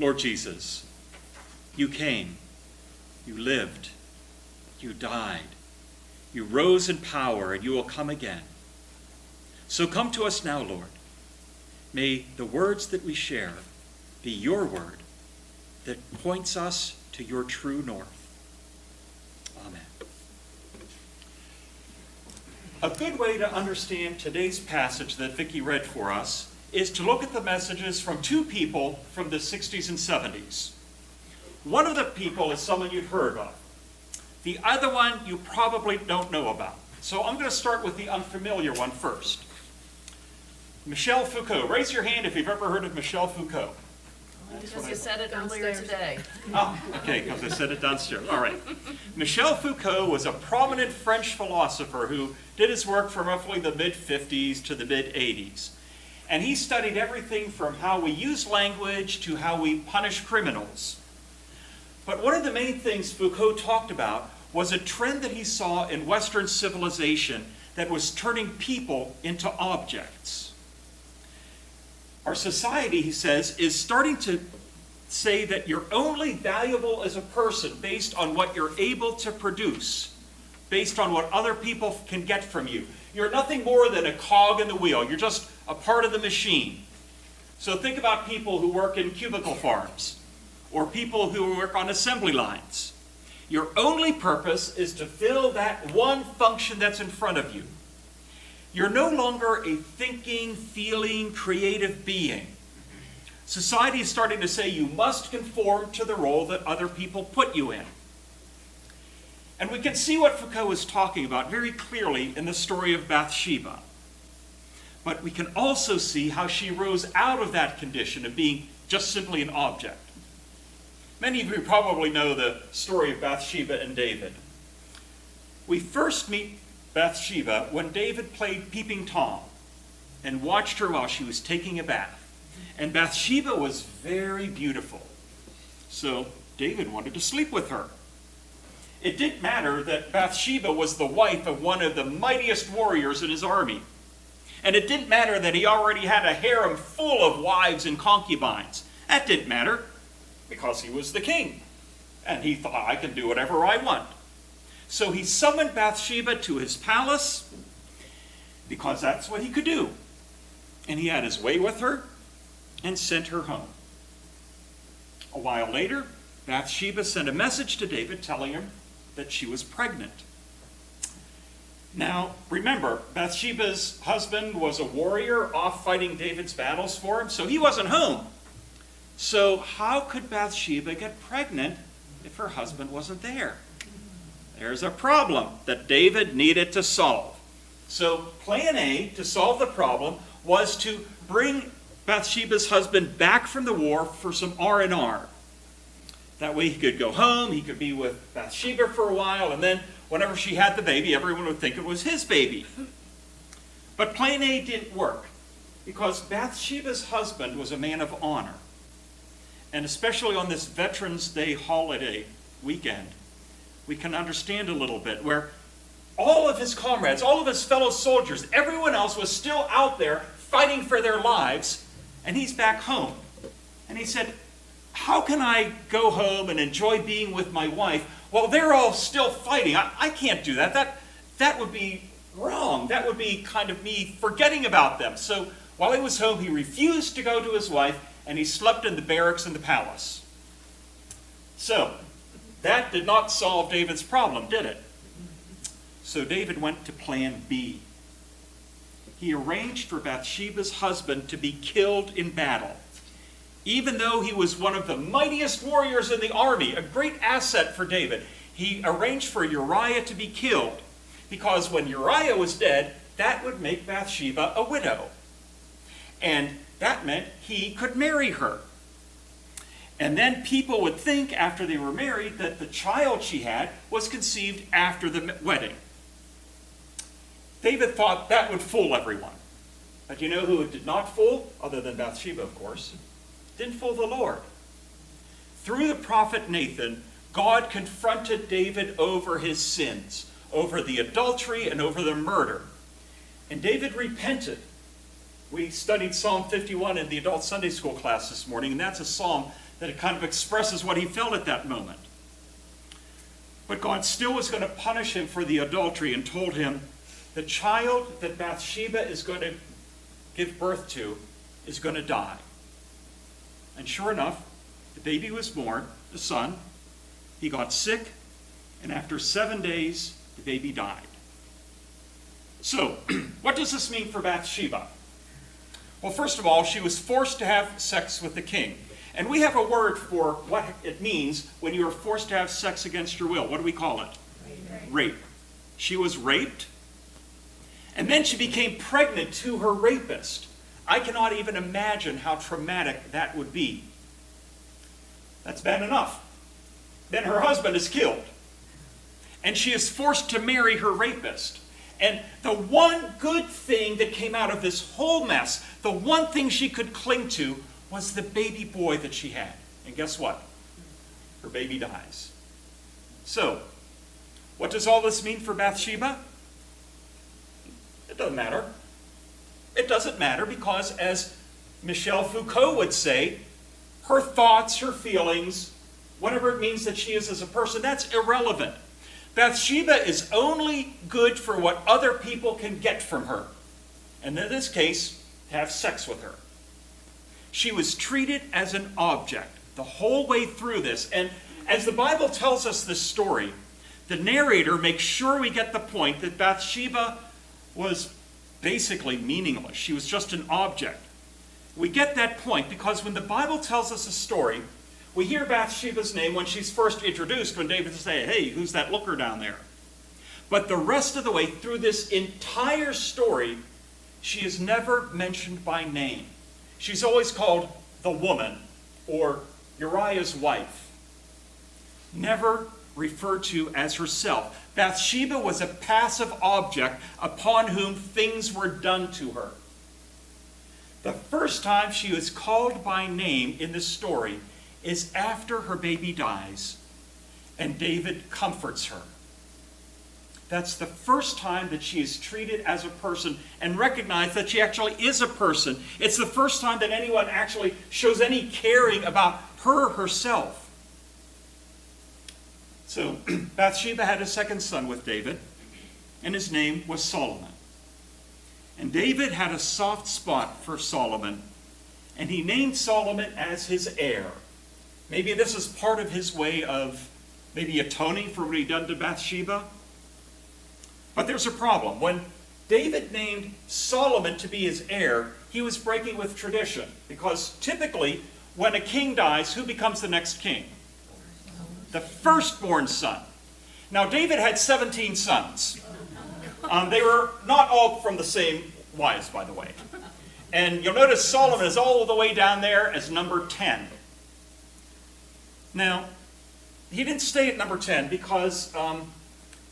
Lord Jesus, you came, you lived, you died, you rose in power, and you will come again. So come to us now, Lord. May the words that we share be your word that points us to your true north. Amen. A good way to understand today's passage that Vicki read for us is to look at the messages from two people from the 60s and 70s. One of the people is someone you've heard of. The other one you probably don't know about. So I'm going to start with the unfamiliar one first. Michel Foucault. Raise your hand if you've ever heard of Michel Foucault. Because you said it earlier today. Oh, okay, because I said it downstairs. All right. Michel Foucault was a prominent French philosopher who did his work from roughly the mid-50s to the mid-80s. And he studied everything from how we use language to how we punish criminals. But one of the main things Foucault talked about was a trend that he saw in Western civilization that was turning people into objects. Our society, he says, is starting to say that you're only valuable as a person based on what you're able to produce, based on what other people can get from you. You're nothing more than a cog in the wheel. You're just a part of the machine. So think about people who work in cubicle farms or people who work on assembly lines. Your only purpose is to fill that one function that's in front of you. You're no longer a thinking, feeling, creative being. Society is starting to say you must conform to the role that other people put you in. And we can see what Foucault is talking about very clearly in the story of Bathsheba. But we can also see how she rose out of that condition of being just simply an object. Many of you probably know the story of Bathsheba and David. We first meet Bathsheba when David played Peeping Tom and watched her while she was taking a bath. And Bathsheba was very beautiful. So David wanted to sleep with her. It didn't matter that Bathsheba was the wife of one of the mightiest warriors in his army. And it didn't matter that he already had a harem full of wives and concubines. That didn't matter because he was the king. And he thought, I can do whatever I want. So he summoned Bathsheba to his palace because that's what he could do. And he had his way with her and sent her home. A while later, Bathsheba sent a message to David telling him that she was pregnant. Now, remember, Bathsheba's husband was a warrior off fighting David's battles for him, so he wasn't home. So how could Bathsheba get pregnant if her husband wasn't there? There's a problem that David needed to solve. So plan A to solve the problem was to bring Bathsheba's husband back from the war for some R&R. That way he could go home, he could be with Bathsheba for a while, and then whenever she had the baby, everyone would think it was his baby. But plan A didn't work because Bathsheba's husband was a man of honor. And especially on this Veterans Day holiday weekend, we can understand a little bit where all of his comrades, all of his fellow soldiers, everyone else was still out there fighting for their lives, and he's back home. And he said, how can I go home and enjoy being with my wife while they're all still fighting? I can't do that. That would be wrong. That would be kind of me forgetting about them. So while he was home, he refused to go to his wife, and he slept in the barracks in the palace. So that did not solve David's problem, did it? So David went to plan B. He arranged for Bathsheba's husband to be killed in battle. Even though he was one of the mightiest warriors in the army, a great asset for David, he arranged for Uriah to be killed because when Uriah was dead, that would make Bathsheba a widow. And that meant he could marry her. And then people would think after they were married that the child she had was conceived after the wedding. David thought that would fool everyone. But you know who it did not fool? Other than Bathsheba, of course. Didn't fool the Lord. Through the prophet Nathan, God confronted David over his sins, over the adultery and over the murder. And David repented. We studied Psalm 51 in the adult Sunday school class this morning, and that's a psalm that it kind of expresses what he felt at that moment. But God still was going to punish him for the adultery and told him, the child that Bathsheba is going to give birth to is going to die. And sure enough, the baby was born, the son. He got sick, and after 7 days, the baby died. So, what does this mean for Bathsheba? Well, first of all, she was forced to have sex with the king. And we have a word for what it means when you are forced to have sex against your will. What do we call it? Rape. She was raped, and then she became pregnant to her rapist. I cannot even imagine how traumatic that would be. That's bad enough. Then her husband is killed, and she is forced to marry her rapist. And the one good thing that came out of this whole mess, the one thing she could cling to, was the baby boy that she had. And guess what? Her baby dies. So, what does all this mean for Bathsheba? It doesn't matter. It doesn't matter because, as Michel Foucault would say, her thoughts, her feelings, whatever it means that she is as a person, that's irrelevant. Bathsheba is only good for what other people can get from her. And in this case, have sex with her. She was treated as an object the whole way through this. And as the Bible tells us this story, the narrator makes sure we get the point that Bathsheba was basically meaningless. She was just an object. We get that point because when the Bible tells us a story, we hear Bathsheba's name when she's first introduced, when David says, hey, who's that looker down there? But the rest of the way through this entire story, she is never mentioned by name. She's always called the woman or Uriah's wife. Never referred to as herself. Bathsheba was a passive object upon whom things were done to her. The first time she was called by name in this story is after her baby dies and David comforts her. That's the first time that she is treated as a person and recognized that she actually is a person. It's the first time that anyone actually shows any caring about her herself. So Bathsheba had a second son with David, and his name was Solomon. And David had a soft spot for Solomon, and he named Solomon as his heir. Maybe this is part of his way of maybe atoning for what he'd done to Bathsheba. But there's a problem. When David named Solomon to be his heir, he was breaking with tradition. Because typically, when a king dies, who becomes the next king? The firstborn son. Now, David had 17 sons. They were not all from the same wives, by the way. And you'll notice Solomon is all the way down there as number 10. Now, he didn't stay at number 10 because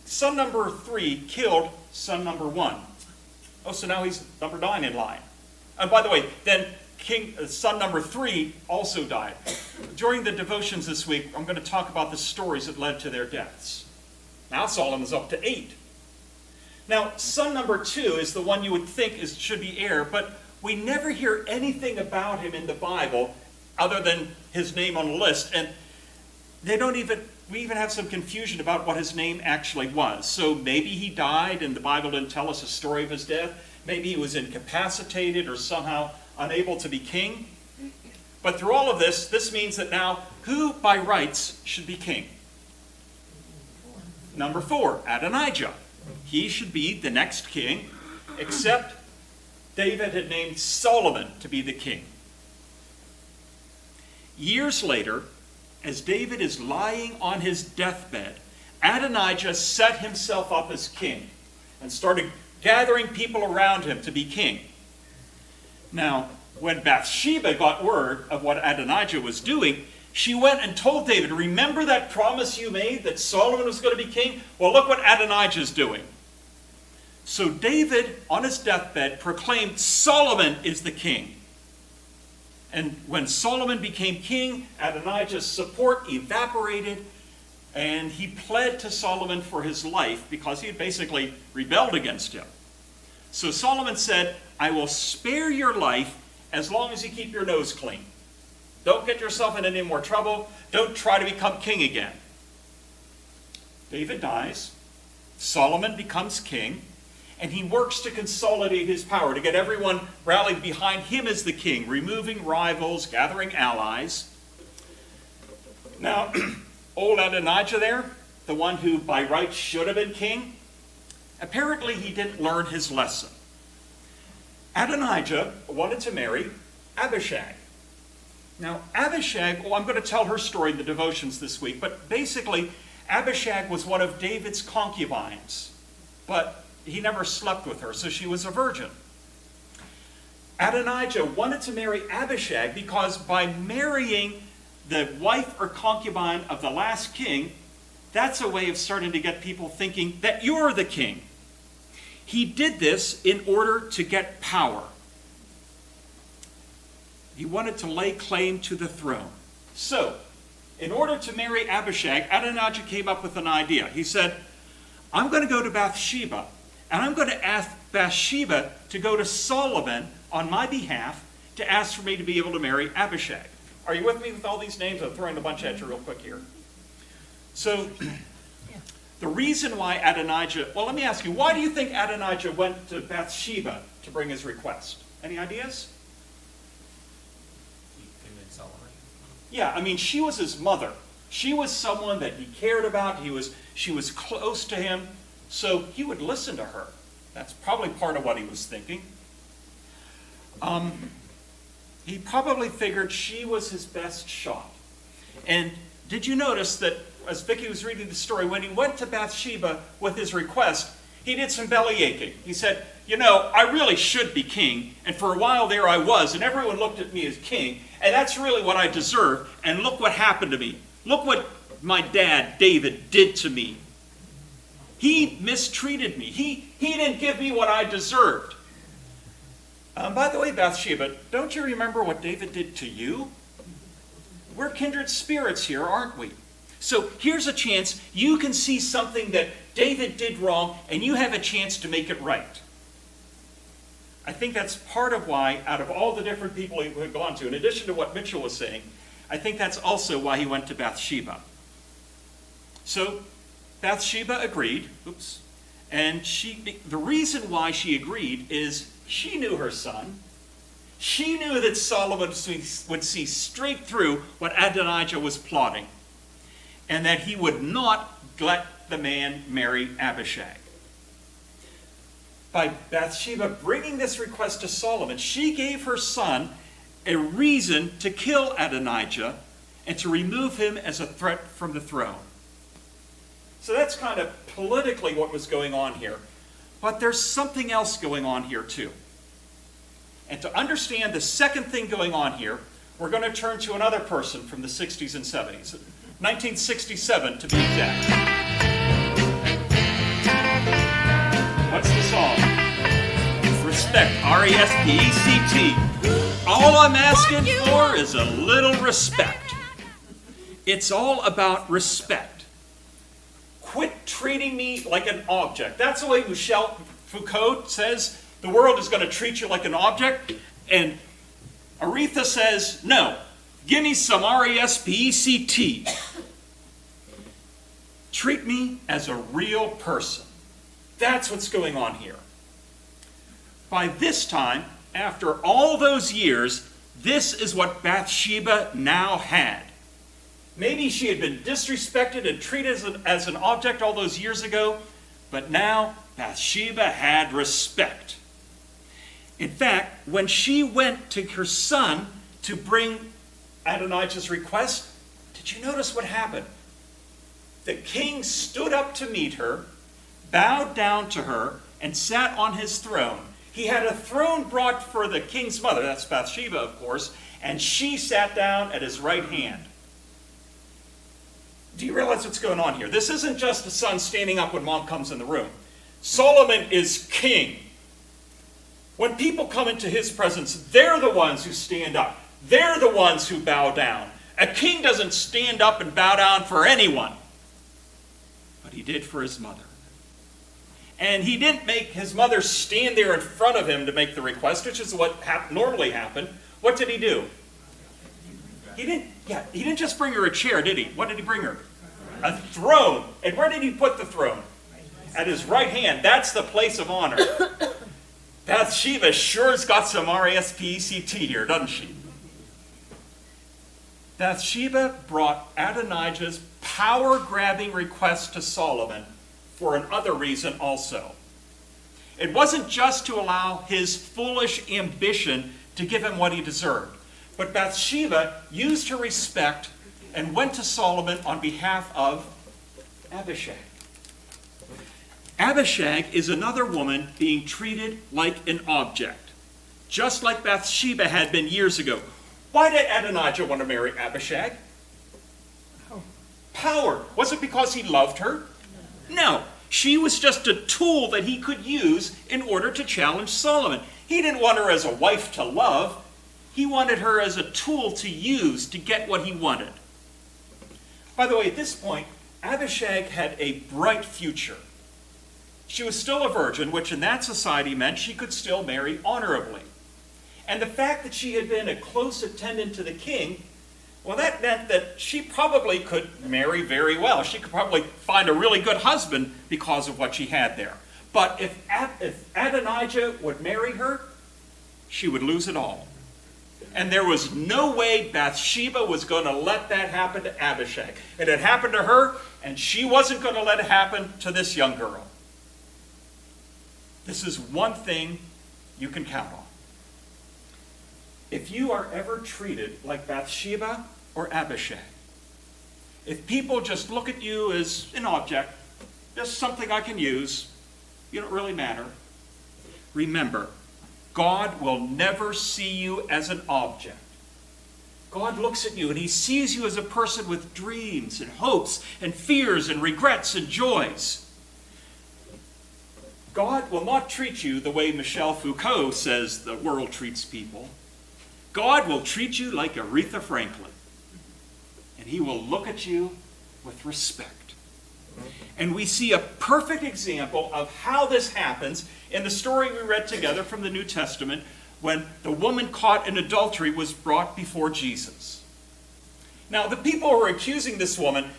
son number 3 killed son number 1. Oh, so now he's number 9 in line. And by the way, then son number 3 also died. During the devotions this week, I'm going to talk about the stories that led to their deaths. Now Solomon's up to 8. Now, son number 2 is the one you would think should be heir, but we never hear anything about him in the Bible other than his name on the list. And we even have some confusion about what his name actually was. So maybe he died and the Bible didn't tell us a story of his death. Maybe he was incapacitated or somehow unable to be king. But through all of this, this means that now who by rights should be king? Number 4, Adonijah. He should be the next king, except David had named Solomon to be the king. Years later, as David is lying on his deathbed, Adonijah set himself up as king and started gathering people around him to be king. Now, when Bathsheba got word of what Adonijah was doing, she went and told David, remember that promise you made that Solomon was going to be king? Well, look what Adonijah is doing. So David, on his deathbed, proclaimed Solomon is the king. And when Solomon became king, Adonijah's support evaporated, and he pled to Solomon for his life because he had basically rebelled against him. So Solomon said, I will spare your life as long as you keep your nose clean. Don't get yourself in any more trouble. Don't try to become king again. David dies. Solomon becomes king. And he works to consolidate his power, to get everyone rallied behind him as the king, removing rivals, gathering allies. Now, old Adonijah there, the one who by right should have been king, apparently he didn't learn his lesson. Adonijah wanted to marry Abishag. Now, Abishag, I'm going to tell her story in the devotions this week, but basically, Abishag was one of David's concubines, but he never slept with her, so she was a virgin. Adonijah wanted to marry Abishag because by marrying the wife or concubine of the last king, that's a way of starting to get people thinking that you're the king. He did this in order to get power. He wanted to lay claim to the throne. So, in order to marry Abishag, Adonijah came up with an idea. He said, I'm going to go to Bathsheba, and I'm going to ask Bathsheba to go to Solomon on my behalf to ask for me to be able to marry Abishag. Are you with me with all these names? I'm throwing a bunch at you real quick here. So, the reason why Adonijah, well, let me ask you, why do you think Adonijah went to Bathsheba to bring his request? Any ideas? Yeah, I mean, she was his mother. She was someone that he cared about. She was close to him, so he would listen to her. That's probably part of what he was thinking. He probably figured she was his best shot. And did you notice that, as Vicki was reading the story, when he went to Bathsheba with his request, he did some belly aching. He said, you know, I really should be king, and for a while there I was, and everyone looked at me as king, and that's really what I deserve, and look what happened to me. Look what my dad, David, did to me. He mistreated me. He didn't give me what I deserved. By the way, Bathsheba, don't you remember what David did to you? We're kindred spirits here, aren't we? So here's a chance you can see something that David did wrong, and you have a chance to make it right. I think that's part of why, out of all the different people he had gone to, in addition to what Mitchell was saying, I think that's also why he went to Bathsheba. So Bathsheba agreed, and the reason why she agreed is she knew her son. She knew that Solomon would see straight through what Adonijah was plotting, and that he would not let the man marry Abishag. By Bathsheba bringing this request to Solomon, she gave her son a reason to kill Adonijah and to remove him as a threat from the throne. So that's kind of politically what was going on here. But there's something else going on here too. And to understand the second thing going on here, we're going to turn to another person from the 60s and 70s. 1967 to be exact. What's the song? Respect, R-E-S-P-E-C-T. All I'm asking for is a little respect. It's all about respect. Quit treating me like an object. That's the way Michel Foucault says the world is going to treat you like an object. And Aretha says, no, give me some R-E-S-P-E-C-T. Treat me as a real person. That's what's going on here. By this time, after all those years, this is what Bathsheba now had. Maybe she had been disrespected and treated as an object all those years ago, but now Bathsheba had respect. In fact, when she went to her son to bring Adonijah's request, did you notice what happened? The king stood up to meet her, bowed down to her, and sat on his throne. He had a throne brought for the king's mother, that's Bathsheba, of course, and she sat down at his right hand. Do you realize what's going on here? This isn't just a son standing up when mom comes in the room. Solomon is king. When people come into his presence, they're the ones who stand up. They're the ones who bow down. A king doesn't stand up and bow down for anyone. But he did for his mother. And he didn't make his mother stand there in front of him to make the request, which is what normally happened. What did he do? He didn't just bring her a chair, did he? What did he bring her? A throne. And where did he put the throne? At his right hand. That's the place of honor. Bathsheba sure's got some R-A-S-P-E-C-T here, doesn't she? Bathsheba brought Adonijah's power-grabbing request to Solomon for another reason also. It wasn't just to allow his foolish ambition to give him what he deserved, but Bathsheba used her respect and went to Solomon on behalf of Abishag. Abishag is another woman being treated like an object, just like Bathsheba had been years ago. Why did Adonijah want to marry Abishag? Power. Was it because he loved her? No. She was just a tool that he could use in order to challenge Solomon. He didn't want her as a wife to love. He wanted her as a tool to use to get what he wanted. By the way, at this point, Abishag had a bright future. She was still a virgin, which in that society meant she could still marry honorably. And the fact that she had been a close attendant to the king, well, that meant that she probably could marry very well. She could probably find a really good husband because of what she had there. But if Adonijah would marry her, she would lose it all. And there was no way Bathsheba was going to let that happen to Abishag. It had happened to her, and she wasn't going to let it happen to this young girl. This is one thing you can count on. If you are ever treated like Bathsheba or Abishag, if people just look at you as an object, just something I can use, you don't really matter, remember, God will never see you as an object. God looks at you and he sees you as a person with dreams and hopes and fears and regrets and joys. God will not treat you the way Michel Foucault says the world treats people. God will treat you like Aretha Franklin. And he will look at you with respect. And we see a perfect example of how this happens in the story we read together from the New Testament when the woman caught in adultery was brought before Jesus. Now, the people who were accusing this woman,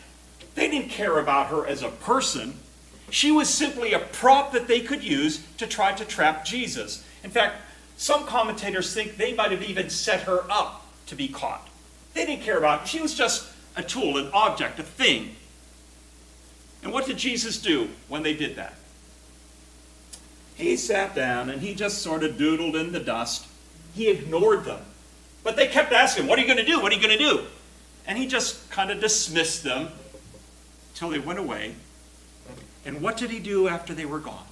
they didn't care about her as a person. She was simply a prop that they could use to try to trap Jesus. In fact, some commentators think they might have even set her up to be caught. They didn't care about it. She was just a tool, an object, a thing. And what did Jesus do when they did that? He sat down and he just sort of doodled in the dust. He ignored them. But they kept asking, what are you going to do? What are you going to do? And he just kind of dismissed them until they went away. And what did he do after they were gone?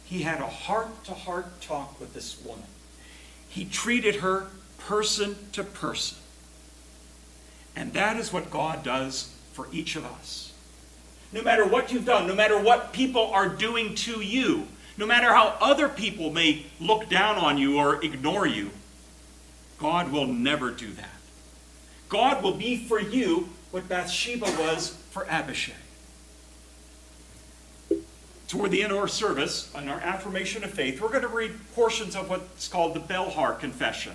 He had a heart-to-heart talk with this woman. He treated her person to person. And that is what God does for each of us. No matter what you've done, no matter what people are doing to you, no matter how other people may look down on you or ignore you, God will never do that. God will be for you what Bathsheba was for Abishag. Toward the end of our service, on our affirmation of faith, we're going to read portions of what's called the Belhar Confession.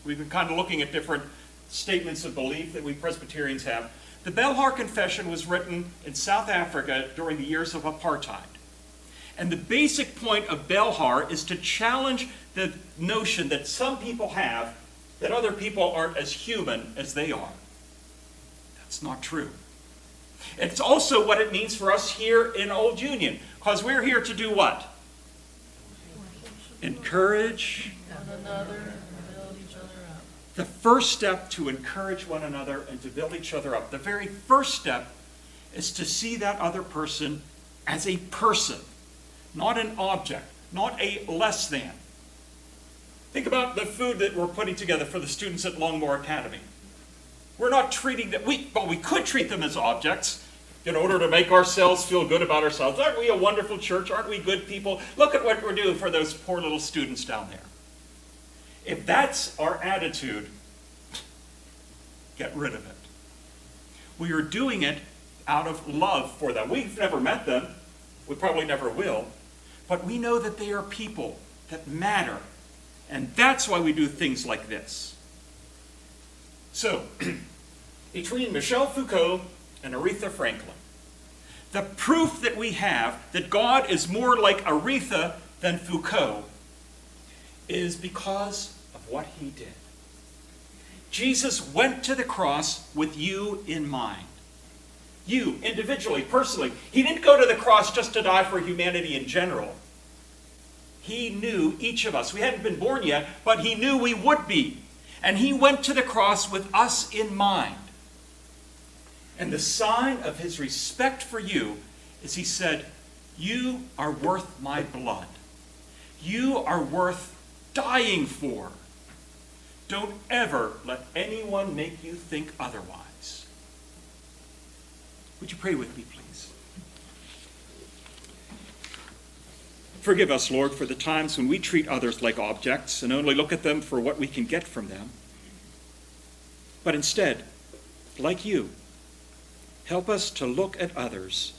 We've been kind of looking at different statements of belief that we Presbyterians have. The Belhar Confession was written in South Africa during the years of apartheid. And the basic point of Belhar is to challenge the notion that some people have that other people aren't as human as they are. That's not true. It's also what it means for us here in Old Union, because we're here to do what? Encourage One another, build each other up. The first step to encourage one another and to build each other up, the very first step is to see that other person as a person, not an object, not a less than. Think about the food that we're putting together for the students at Longmore Academy. We're not treating them, we could treat them as objects in order to make ourselves feel good about ourselves. Aren't we a wonderful church? Aren't we good people? Look at what we're doing for those poor little students down there. If that's our attitude, get rid of it. We are doing it out of love for them. We've never met them. We probably never will. But we know that they are people that matter. And that's why we do things like this. So, between Michel Foucault and Aretha Franklin, the proof that we have that God is more like Aretha than Foucault is because of what he did. Jesus went to the cross with you in mind. You, individually, personally. He didn't go to the cross just to die for humanity in general. He knew each of us. We hadn't been born yet, but he knew we would be. And he went to the cross with us in mind. And the sign of his respect for you is he said, you are worth my blood. You are worth dying for. Don't ever let anyone make you think otherwise. Would you pray with me, please? Forgive us, Lord, for the times when we treat others like objects and only look at them for what we can get from them. But instead, like you, help us to look at others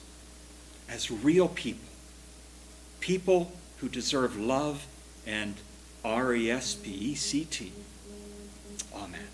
as real people, people who deserve love and respect. Amen.